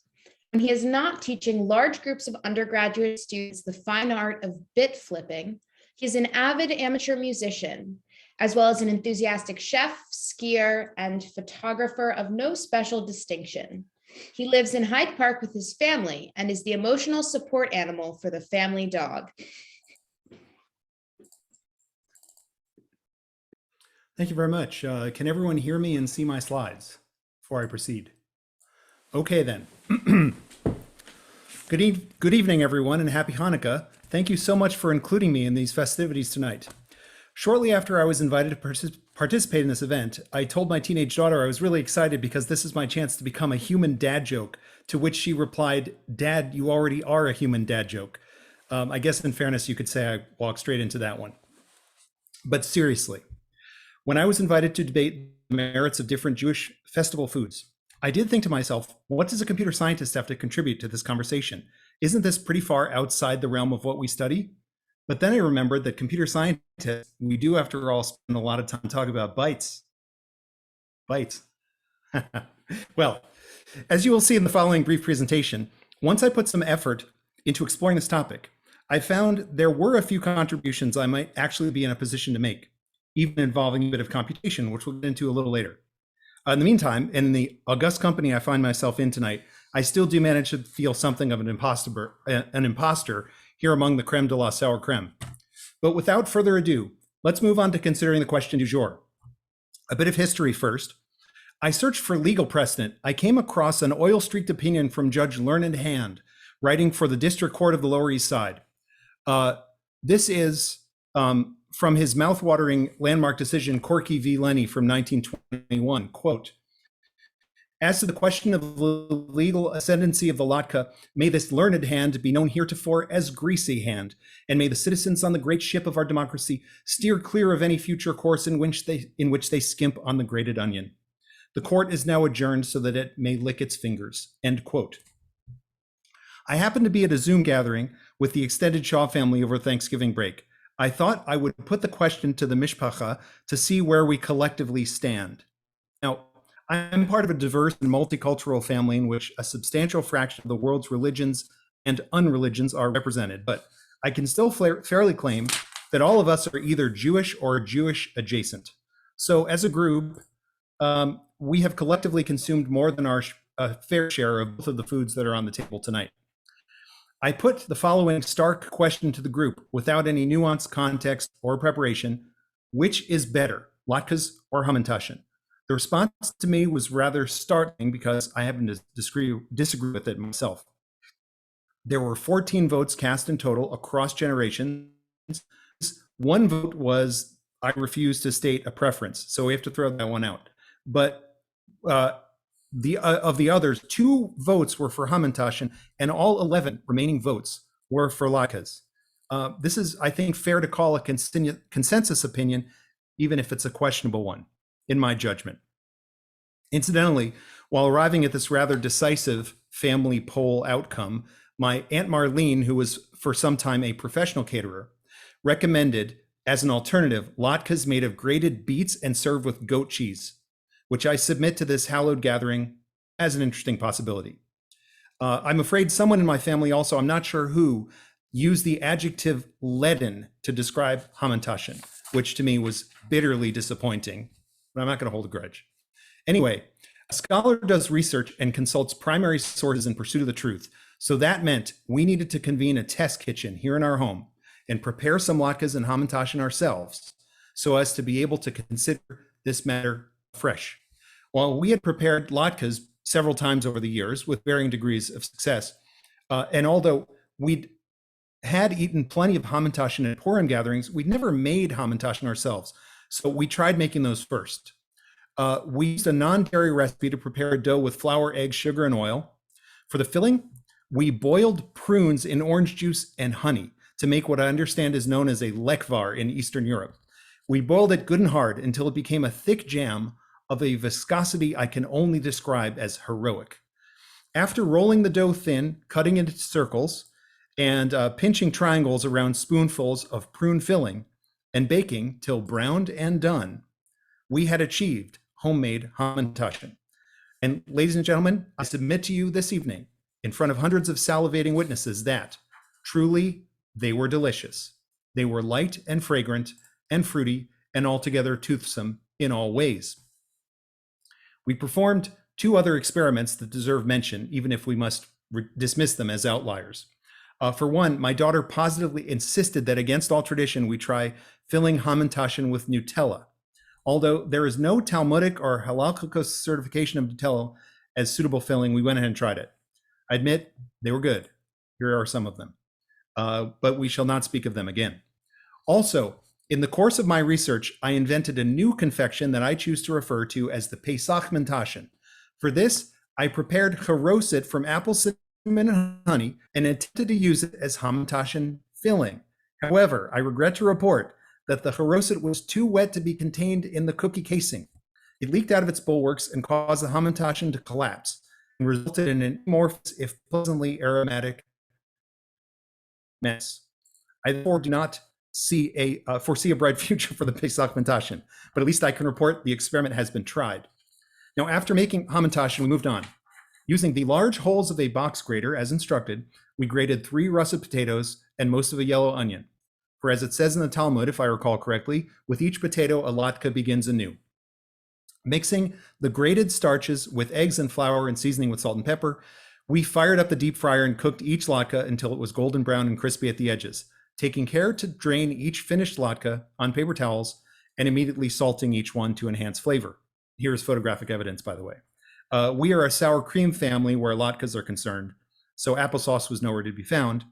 When he is not teaching large groups of undergraduate students the fine art of bit flipping, he is an avid amateur musician, as well as an enthusiastic chef, skier, and photographer of no special distinction. He lives in Hyde Park with his family and is the emotional support animal for the family dog. Thank you very much. Can everyone hear me and see my slides before I proceed? Okay, then. Good evening, everyone, and happy Hanukkah. Thank you so much for including me in these festivities tonight. Shortly after I was invited to participate in this event, I told my teenage daughter I was really excited because this is my chance to become a human dad joke, to which she replied, "Dad, you already are a human dad joke." I guess in fairness, you could say I walked straight into that one. But seriously, when I was invited to debate the merits of different Jewish festival foods, I did think to myself, what does a computer scientist have to contribute to this conversation? Isn't this pretty far outside the realm of what we study? But then I remembered that computer scientists, we do after all spend a lot of time talking about bytes. Bytes. Well, as you will see in the following brief presentation, once I put some effort into exploring this topic, I found there were a few contributions I might actually be in a position to make, even involving a bit of computation, which we'll get into a little later. In the meantime, in the august company I find myself in tonight, I still do manage to feel something of an imposter here among the creme de la sour creme. But without further ado, let's move on to considering the question du jour. A bit of history first. I searched for legal precedent. I came across an oil-streaked opinion from Judge Learned Hand, writing for the District Court of the Lower East Side. This is from his mouth-watering landmark decision, Corky v. Lenny from 1921, quote, "As to the question of the legal ascendancy of the Latke, may this learned hand be known heretofore as greasy hand, and may the citizens on the great ship of our democracy steer clear of any future course in which they skimp on the grated onion. The court is now adjourned so that it may lick its fingers," end quote. I happened to be at a Zoom gathering with the extended Shaw family over Thanksgiving break. I thought I would put the question to the mishpacha to see where we collectively stand. Now, I'm part of a diverse and multicultural family in which a substantial fraction of the world's religions and unreligions are represented, but I can still fairly claim that all of us are either Jewish or Jewish adjacent. So as a group, we have collectively consumed more than our fair share of both of the foods that are on the table tonight. I put the following stark question to the group without any nuance, context, or preparation: which is better, latkes or hamantaschen? The response to me was rather startling because I happen to disagree with it myself. There were 14 votes cast in total across generations. One vote was, I refuse to state a preference, so we have to throw that one out. But of the others, 2 votes were for hamantaschen, and all 11 remaining votes were for latkes. This is, I think, fair to call a consensus opinion, even if it's a questionable one, in my judgment. Incidentally, while arriving at this rather decisive family poll outcome, my Aunt Marlene, who was for some time a professional caterer, recommended as an alternative latkes made of grated beets and served with goat cheese, which I submit to this hallowed gathering as an interesting possibility. I'm afraid someone in my family also, I'm not sure who, used the adjective leaden to describe hamantaschen, which to me was bitterly disappointing, but I'm not going to hold a grudge. Anyway, a scholar does research and consults primary sources in pursuit of the truth. So that meant we needed to convene a test kitchen here in our home and prepare some latkes and hamantaschen ourselves so as to be able to consider this matter fresh. While we had prepared latkes several times over the years with varying degrees of success, and although we'd had eaten plenty of hamantaschen at Purim gatherings, we'd never made hamantaschen ourselves. So we tried making those first. We used a non-dairy recipe to prepare a dough with flour, eggs, sugar, and oil. For the filling, we boiled prunes in orange juice and honey to make what I understand is known as a lekvar in Eastern Europe. We boiled it good and hard until it became a thick jam of a viscosity I can only describe as heroic. After rolling the dough thin, cutting it into circles, and pinching triangles around spoonfuls of prune filling, and baking till browned and done, we had achieved homemade Hamantaschen. And ladies and gentlemen, I submit to you this evening, in front of hundreds of salivating witnesses, that truly they were delicious. They were light and fragrant and fruity and altogether toothsome in all ways. We performed 2 other experiments that deserve mention, even if we must dismiss them as outliers. For one, my daughter positively insisted that against all tradition, we try filling Hamantaschen with Nutella. Although there is no Talmudic or halakhic certification of Nutella as suitable filling, we went ahead and tried it. I admit they were good. Here are some of them, but we shall not speak of them again. Also, in the course of my research, I invented a new confection that I choose to refer to as the latke-hamentaschen. For this, I prepared charoset from apple, cinnamon, and honey and attempted to use it as Hamantaschen filling. However, I regret to report that the charoset was too wet to be contained in the cookie casing. It leaked out of its bulwarks and caused the Hamantaschen to collapse and resulted in an amorphous, if pleasantly aromatic, mess. I therefore do not foresee a bright future for the latke-hamentaschen, but at least I can report the experiment has been tried. Now, after making Hamantaschen, we moved on. Using the large holes of a box grater as instructed, we grated 3 russet potatoes and most of a yellow onion. For as it says in the Talmud, if I recall correctly, with each potato a latke begins anew. Mixing the grated starches with eggs and flour and seasoning with salt and pepper, we fired up the deep fryer and cooked each latke until it was golden brown and crispy at the edges, taking care to drain each finished latke on paper towels and immediately salting each one to enhance flavor. Here's photographic evidence, by the way. We are a sour cream family where latkes are concerned, so applesauce was nowhere to be found.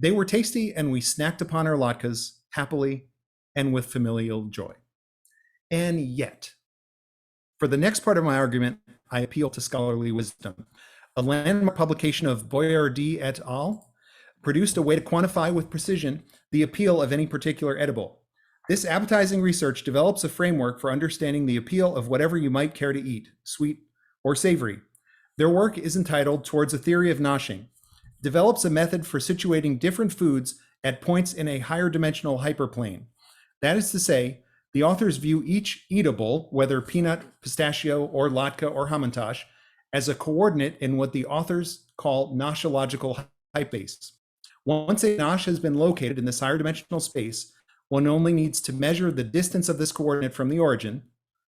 They were tasty, and we snacked upon our latkes happily and with familial joy. And yet, for the next part of my argument, I appeal to scholarly wisdom. A landmark publication of Boyardee et al. Produced a way to quantify with precision the appeal of any particular edible. This appetizing research develops a framework for understanding the appeal of whatever you might care to eat, sweet or savory. Their work is entitled Towards a Theory of Noshing, develops a method for situating different foods at points in a higher dimensional hyperplane. That is to say, the authors view each eatable, whether peanut, pistachio, or latke or hamantash, as a coordinate in what the authors call noshological hyperbase. Once a nosh has been located in this higher dimensional space, one only needs to measure the distance of this coordinate from the origin,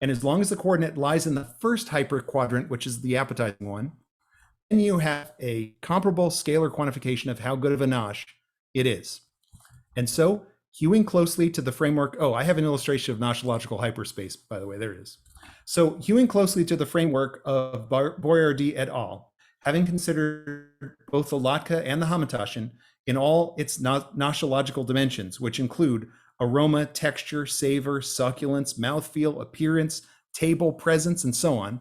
and as long as the coordinate lies in the first hyperquadrant, which is the appetizing one, then you have a comparable scalar quantification of how good of a nosh it is. And so, hewing closely to the framework, I have an illustration of noshological hyperspace, by the way, there it is. So, hewing closely to the framework of Boyardee et al., having considered both the latke and the hamantaschen in all its noshological dimensions, which include aroma, texture, savor, succulence, mouthfeel, appearance, table, presence, and so on,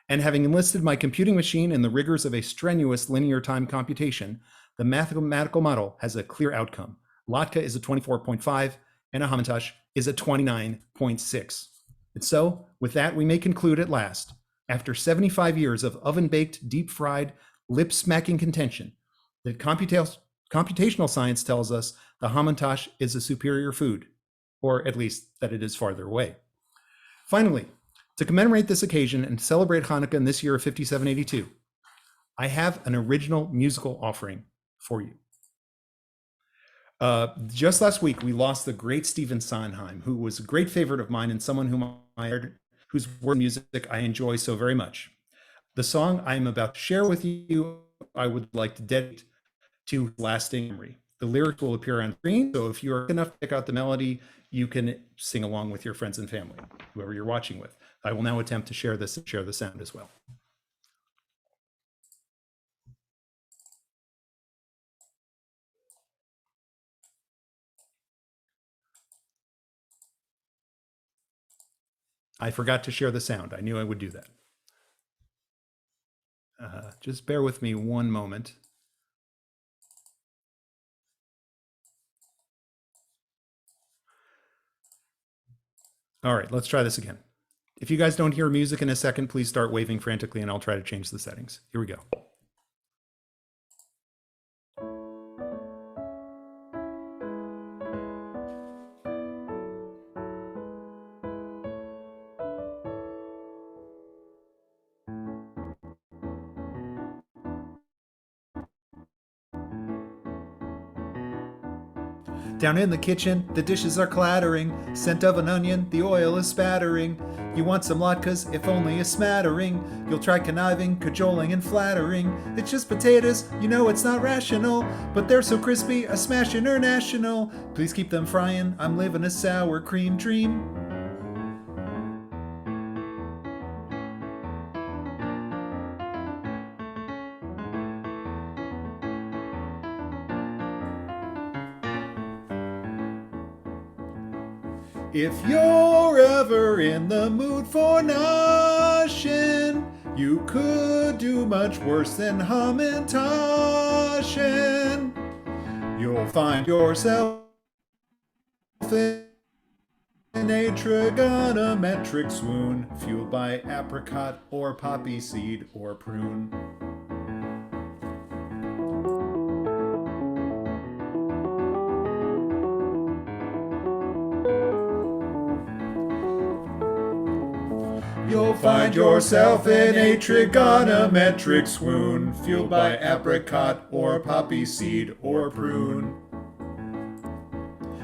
and having enlisted my computing machine in the rigors of a strenuous linear time computation, the mathematical model has a clear outcome. Latke is a 24.5 and a hamantash is a 29.6. And so, with that, we may conclude at last, after 75 years of oven-baked, deep-fried, lip-smacking contention, that computational science tells us the hamantash is a superior food, or at least that it is farther away. Finally, to commemorate this occasion and celebrate Hanukkah in this year of 5782, I have an original musical offering for you. Just last week, we lost the great Stephen Sondheim, who was a great favorite of mine and someone whom I heard, whose word music I enjoy so very much. The song I am about to share with you, I would like to dedicate to lasting memory. The lyrics will appear on screen, so if you're enough to pick out the melody, you can sing along with your friends and family, whoever you're watching with. I will now attempt to share the sound as well. I forgot to share the sound. I knew I would do that. Just bear with me one moment. All right, let's try this again. If you guys don't hear music in a second, please start waving frantically and I'll try to change the settings. Here we go. Down in the kitchen, the dishes are clattering. Scent of an onion, the oil is spattering. You want some latkes, if only a smattering. You'll try conniving, cajoling, and flattering. It's just potatoes, you know it's not rational. But they're so crispy, a smash international. Please keep them frying, I'm living a sour cream dream. If you're ever in the mood for noshing, you could do much worse than hamantaschen. You'll find yourself in a trigonometric swoon, fueled by apricot or poppy seed or prune. You'll find yourself in a trigonometric swoon, fueled by apricot or poppy seed or prune.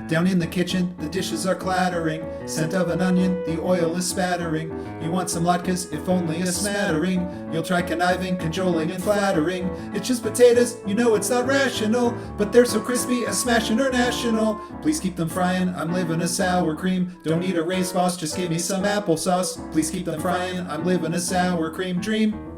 Down in the kitchen, the dishes are clattering. Scent of an onion, the oil is spattering. You want some latkes, if only a smattering. You'll try conniving, cajoling, and flattering. It's just potatoes, you know it's not rational. But they're so crispy, a smash international. Please keep them frying, I'm living a sour cream. Don't need a race boss, just give me some applesauce. Please keep them frying, I'm living a sour cream dream.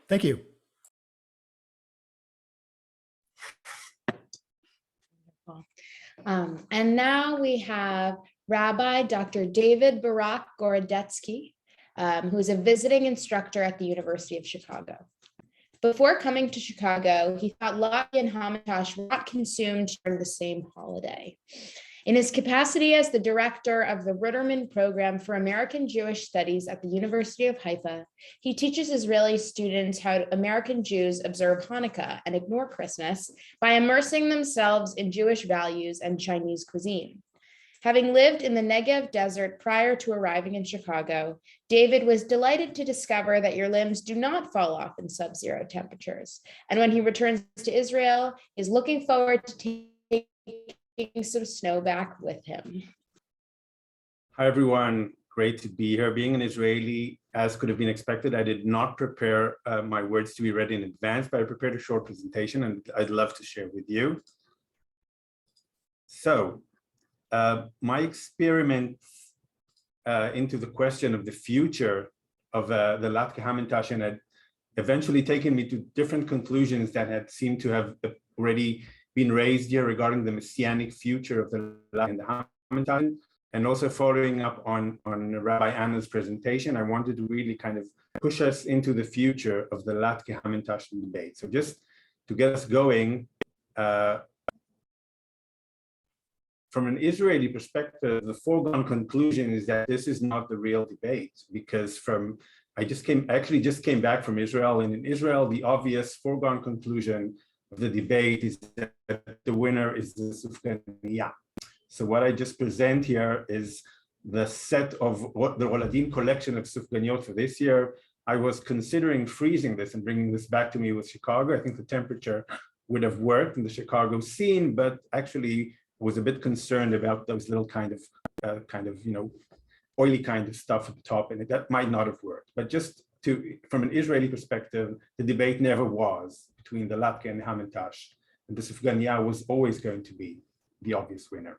Thank you. And now we have Rabbi Dr. David Barak-Gorodetsky, who is a visiting instructor at the University of Chicago. Before coming to Chicago, he thought latke and hamantash were not consumed during the same holiday. In his capacity as the director of the Ruderman Program for American Jewish Studies at the University of Haifa, he teaches Israeli students how American Jews observe Hanukkah and ignore Christmas by immersing themselves in Jewish values and Chinese cuisine. Having lived in the Negev desert prior to arriving in Chicago, David was delighted to discover that your limbs do not fall off in sub-zero temperatures. And when he returns to Israel, is looking forward to taking some snow back with him. Hi, everyone. Great to be here. Being an Israeli, as could have been expected, I did not prepare my words to be ready in advance, but I prepared a short presentation and I'd love to share with you. So my experiments into the question of the future of the latke-hamentaschen had eventually taken me to different conclusions that had seemed to have already been raised here regarding the messianic future of the latke and the hamentaschen, and also following up on Rabbi Anna's presentation, I wanted to really kind of push us into the future of the Latke-Hamantash debate. So just to get us going, from an Israeli perspective, the foregone conclusion is that this is not the real debate, because I actually just came back from Israel, and in Israel, the obvious foregone conclusion of the debate is that the winner is the Sufganiyah. So what I just present here is the set of what the Oladim collection of Sufganiyot for this year. I was considering freezing this and bringing this back to me with Chicago. I think the temperature would have worked in the Chicago scene, but actually was a bit concerned about those little kind of oily kind of stuff at the top, and that might not have worked. But just from an Israeli perspective, the debate never was between the latke and the hamantash, and the Sufganiyah was always going to be the obvious winner.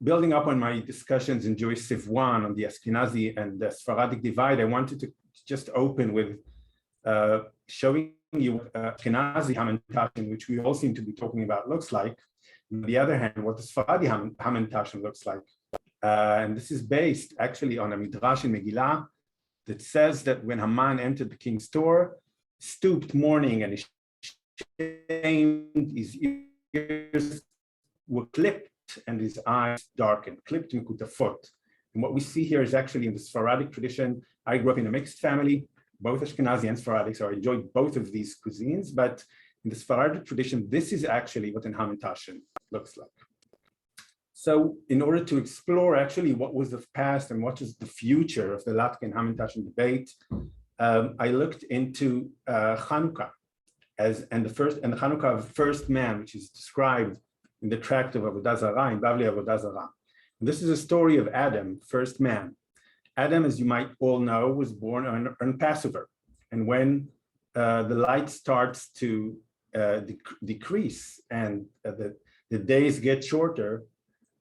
building up on my discussions in Jewish Civ 1 on the Ashkenazi and the Sephardic divide, I wanted to just open with showing you what Ashkenazi Hamantaschen, which we all seem to be talking about, looks like. On the other hand, what the Sephardi Hamantaschen looks like. And this is based actually on a midrash in Megillah that says that when Haman entered the king's door, stooped mourning and ashamed, his ears were clipped and his eyes darkened, clipped mikutafot. And what we see here is actually in the Sephardic tradition. I grew up in a mixed family, both Ashkenazi and Sephardic, so I enjoyed both of these cuisines. But in the Sephardic tradition, this is actually what an Hamantaschen looks like. So in order to explore actually what was the past and what is the future of the Latke and Hamantaschen debate, I looked into Hanukkah and the Hanukkah of first man, which is described in the tract of Avodah Zarah, in Bavli Avodah Zarah. This is a story of Adam, first man. Adam, as you might all know, was born on Passover. And when the light starts to decrease and the days get shorter,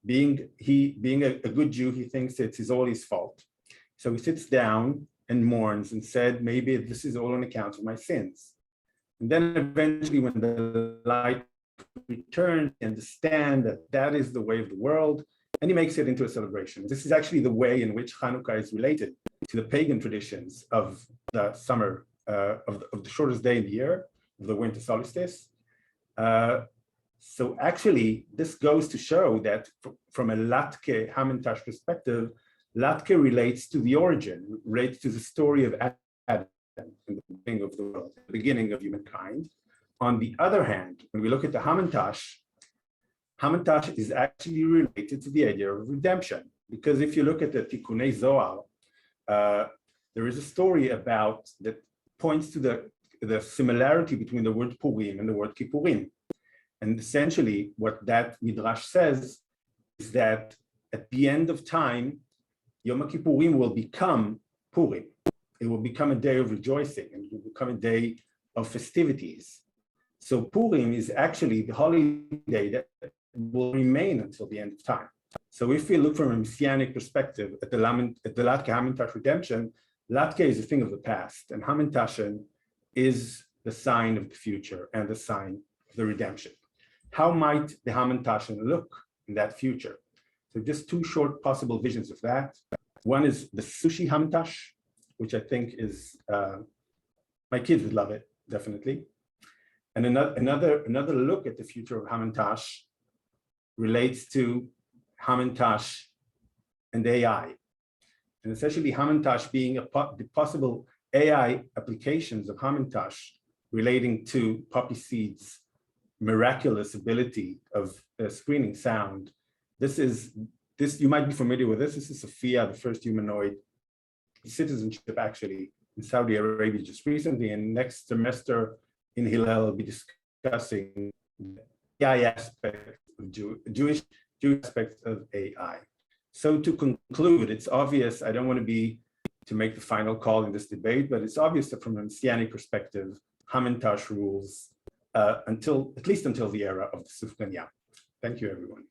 being a good Jew, he thinks it's all his fault. So he sits down and mourns and said, maybe this is all on account of my sins. And then eventually when the light returns, he understands that that is the way of the world, and he makes it into a celebration. This is actually the way in which Hanukkah is related to the pagan traditions of the summer, of the shortest day in the year, of the winter solstice. So actually, this goes to show that from a Latke-Hamantash perspective, Latke relates to the origin, relates to the story of Adam and the beginning of the world, the beginning of humankind. On the other hand, when we look at the Hamantash, Hamantash is actually related to the idea of redemption. Because if you look at the Tikkunei Zohar, there is a story about that points to the similarity between the word Purim and the word Kippurim. And essentially what that Midrash says is that at the end of time, Yom Kippurim will become Purim. It will become a day of rejoicing and it will become a day of festivities. So Purim is actually the holiday that will remain until the end of time. So if we look from a messianic perspective at the Latke-Hamantash redemption, Latke is a thing of the past and Hamantaschen is the sign of the future and the sign of the redemption. How might the Hamantaschen look in that future? So just two short possible visions of that. One is the sushi Hamantash, which I think is, my kids would love it, definitely. And another look at the future of Hamantash relates to Hamantash and AI. And essentially Hamantash being the possible AI applications of Hamantash relating to poppy seeds' miraculous ability of screening sound. This you might be familiar with this. This is Sophia, the first humanoid citizenship actually in Saudi Arabia just recently. And next semester in Hillel, I'll be discussing the AI aspect of Jewish aspects of AI. So to conclude, it's obvious, I don't want to make the final call in this debate, but it's obvious that from a messianic perspective, Hamantash rules at least until the era of the Sufganya. Thank you, everyone.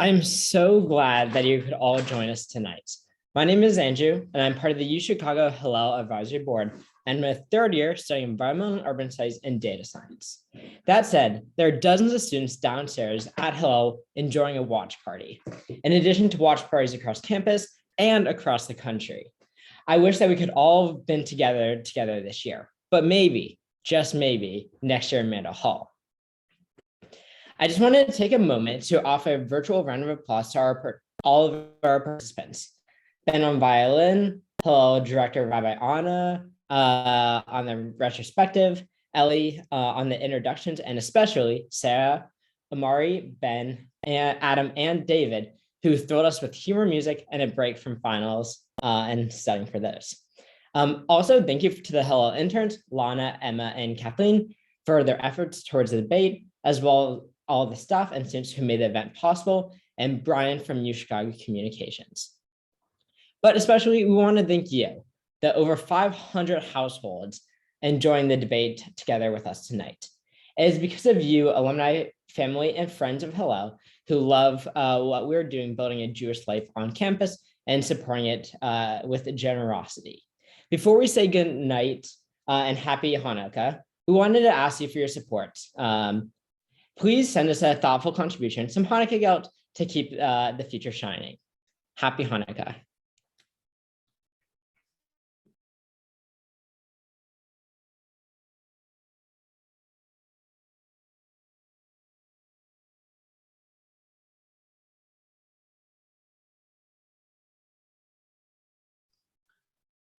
I'm so glad that you could all join us tonight. My name is Andrew, and I'm part of the UChicago Hillel Advisory Board, and I'm a third year studying environmental and urban studies and data science. That said, there are dozens of students downstairs at Hillel enjoying a watch party, in addition to watch parties across campus and across the country. I wish that we could all have been together this year, but maybe, just maybe, next year in Mandel Hall. I just wanted to take a moment to offer a virtual round of applause to all of our participants. Ben on violin, Hillel Director Rabbi Anna on the retrospective, Ellie on the introductions, and especially Sarah, Omri, Ben, and Adam, and David, who thrilled us with humor, music, and a break from finals and studying for those. Also, thank you to the Hillel interns, Lana, Emma, and Kathleen for their efforts towards the debate, as well as all the staff and students who made the event possible, and Brian from UChicago Communications. But especially, we want to thank you, the over 500 households enjoying the debate together with us tonight. It is because of you, alumni, family, and friends of Hillel, who love what we're doing, building a Jewish life on campus and supporting it with generosity. Before we say good night and happy Hanukkah, we wanted to ask you for your support. Please send us a thoughtful contribution, some Hanukkah gelt to keep the future shining. Happy Hanukkah.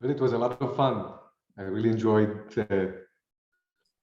But it was a lot of fun. I really enjoyed